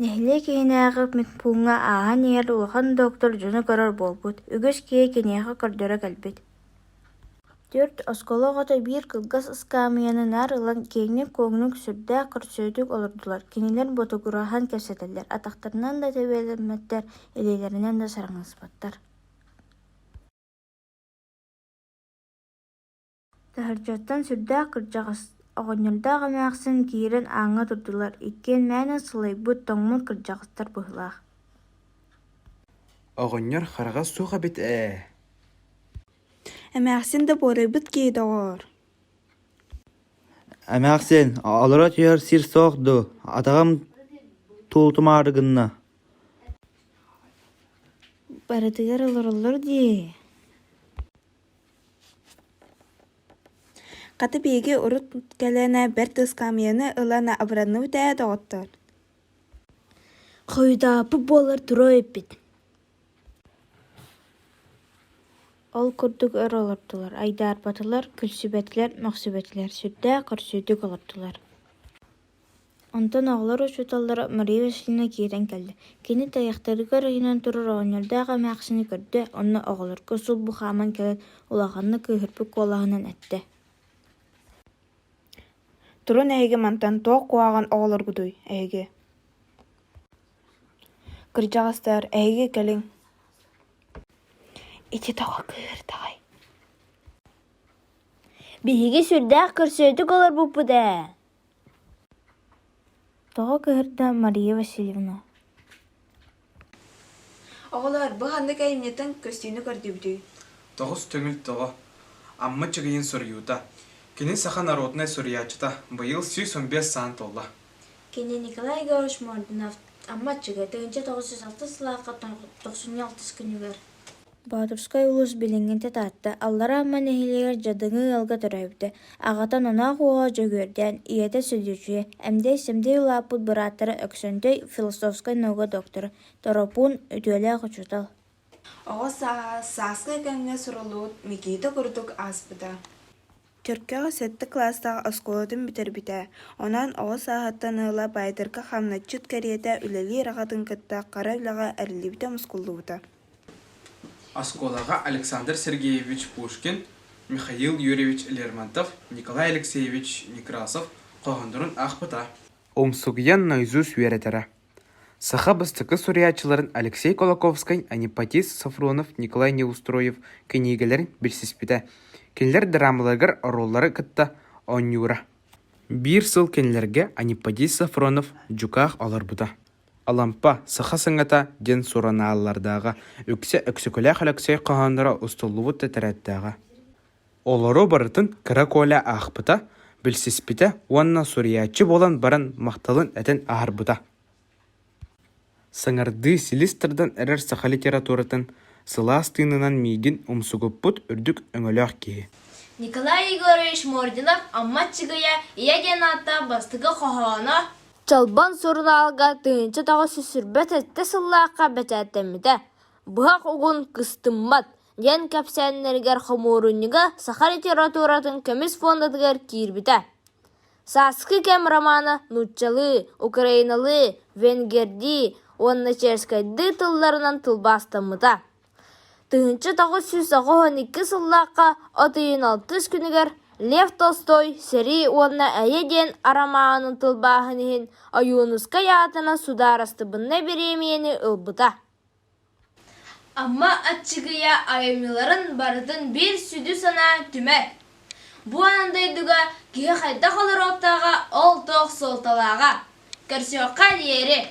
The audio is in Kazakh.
Нехле кейнээҕи микпуҥҥа ааһан иһэр улахан доктор дьону көрөр буолбут, үгүс киһи киниэхэ көрдөрө кэлбит. Түөрт осколу оҕото биир кылгас ыскаамыйанынаар ылан киэҥник куоҥнук сүрдээх көрсүөтүк олордулар, кинилэр ботугурааһан кэпсэтэллэр, атахтарынан да төбүөлэммэттэр, илиилэринэн да сараҥаспаттар. Таһырдьаттан сүрдээх кырдьаҕас оҕонньордаах эмээхсин киирэн ааҥҥа турдулар, иккиэн мээнэ сылайбыт тоҥмут кырдьаҕастар быһыылаах. Оҕонньор хараҕас суоҕа бит Эмээхсин да буорайбыт киһитоҕоор. Эмээхсин, олоро түһэр сир соохду, атаҕам туултумаарыгынна. Барытыгар олороллор дии. Хата биэги урут кэлээнэ бэрт ыскаамыйаны ылана абыранныбы тээ тоҕоттор. Хойдааппы буолар туруо эппит. Ол курдук өр олордулар, айдаарбатылар, күлсүбэтилэр, мөхсүбэтилэр, сүрдээх көрсүөтүк олордулар. Онтон оҕолор учуталлара Мария Васильевна киирэн кэллэ. Кини тайахтарыгар ыйынан турар оҕонньордаах эмээхсини көрдө, онно оҕолорго сулбу хааман кэлэн улаханны кыыһырбык куолаһынан этте. Турун эйге мантан тоох куааган оҕолоргудуй, эйге. Кырдьаҕастар, эйге кэлиң. Ити тоҕо кыырдаҕай. Биһиги сүрдээх көрсүөтүк олорбуппут ээ. Тоҕо кыһырда Мария Васильевна. Оҕолор, бу ханнык эйимнетин көстүүнү көрдүүбүтүй. Тоҕус төҥүл тоҕо. Амма чыгыйын сурьюута. Кини саха народная сурьячыта. Быйыл 115 саан толла. Кини Николай Егорович Мордунов аммачыга тыгынча 906 сылаакка 96 күнүгөр. Баатурскай улус билиңинте таатта, аллара амман эхилигер жадыңы алга төрөбүтэ. Агатан онаа хуоға жөгөрден, иете сөдүчүе, эмдей-семдей улааппут бырааттары өксөндөй философскай наука доктору, торопун үтүөлэ хочутал. Оҕо сааска кэҥҥэ сурулуут микиита курдук ааспыта. Түркөҕө сетти класстаҕа осколотун битербитэ. Онан оҕо сааһаттан ыла баайдырга хамначчыт кэриэтэ үлэлии рахатын кытта кара үлэҕэ эрилибитэ мускуллубута. Осколаға Александр Сергеевич Пушкин, Михаил Юрьевич Лермонтов, Николай Алексеевич Некрасов қоғындырын ақпыта. Омсугьян наизусть үйретері. Саха бастықы сурьячыларын Алексей Колоковский, Анипатис Сафронов, Николай Неустроев кенигелерін білсіспеді. Кенлер драмаларгар роллары кытта онюра. Бир сыл кенлерге Анипатис Сафронов жуках алар бұда. Алампа саха сыңата ден суранааллардағы үксе өксікөлі Алексей қағандыра ұстылуы тәтірәттіға. Олару барытын кіра коля ақпыта, білсіспіті уанна сурьячы болан баран мақталын әтін ағарбыта. Саңарды Силистрдан әрір саха литературатын сыла астынынан мейдін ұмсугуппут үрдік өңіліғ кейі. Николай Егорович Мордунов амматчыгыя иеген атта бастығы қоғана Чалбан сурнаалга тыынча таға сүсүрбет этте сыллааққа бәтәттеміде. Бұхақ уғын кыстыммат, ден кәпсәннергер хомуруннига саха литературатын көміс фондадығар кирбіде. Саскы кәм романы нуччалы, украиналы, венгерди, онна черскайды тылларынан тылбастымыда. Тыынча таға сүсіға 12 сыллааққа 36 күнігер Лев Толстой сери онна әйеден арамағының тылбағынығын аюнысқа ятына сударастыбынна беремені ылбыта. Амма атчыгыя айымыларын барытын бір сүді сана түмәк. Бұ анандайдыға кеге қайда қалыр оттаға ол тоқ солталаға. Көрсеоққа дейері.